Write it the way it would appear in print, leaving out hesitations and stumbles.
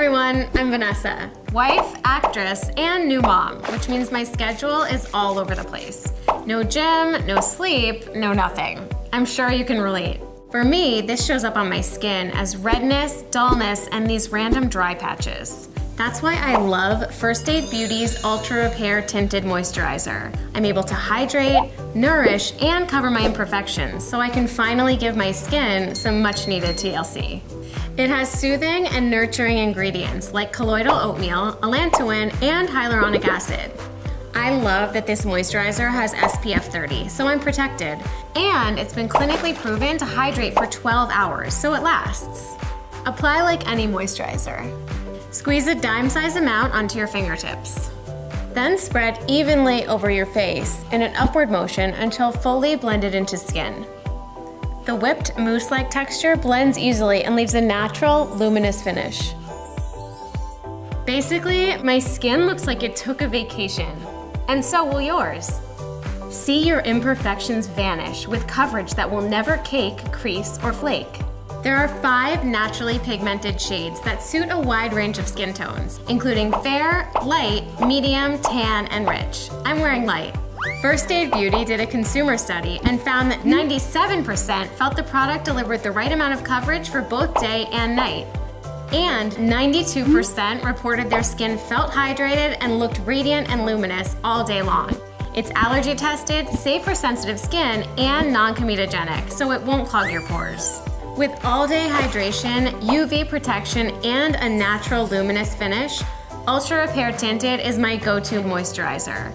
everyone, I'm Vanessa, wife, actress, and new mom, which means my schedule is all over the place. No gym, no sleep, no nothing. I'm sure you can relate. For me, this shows up on my skin as redness, dullness, and these random dry patches. That's why I love First Aid Beauty's Ultra Repair Tinted Moisturizer. I'm able to hydrate, nourish, and cover my imperfections so I can finally give my skin some much needed TLC. It has soothing and nurturing ingredients like colloidal oatmeal, allantoin, and hyaluronic acid. I love that this moisturizer has SPF 30, so I'm protected. And it's been clinically proven to hydrate for 12 hours, so it lasts. Apply like any moisturizer. Squeeze a dime-sized amount onto your fingertips. Then spread evenly over your face in an upward motion until fully blended into skin. The whipped mousse-like texture blends easily and leaves a natural, luminous finish. Basically, my skin looks like it took a vacation, and so will yours. See your imperfections vanish with coverage that will never cake, crease, or flake. There are 5 naturally pigmented shades that suit a wide range of skin tones, including fair, light, medium, tan, and rich. I'm wearing light. First Aid Beauty did a consumer study and found that 97% felt the product delivered the right amount of coverage for both day and night. And 92% reported their skin felt hydrated and looked radiant and luminous all day long. It's allergy tested, safe for sensitive skin, and non-comedogenic, so it won't clog your pores. With all-day hydration, UV protection, and a natural luminous finish, Ultra Repair Tinted is my go-to moisturizer.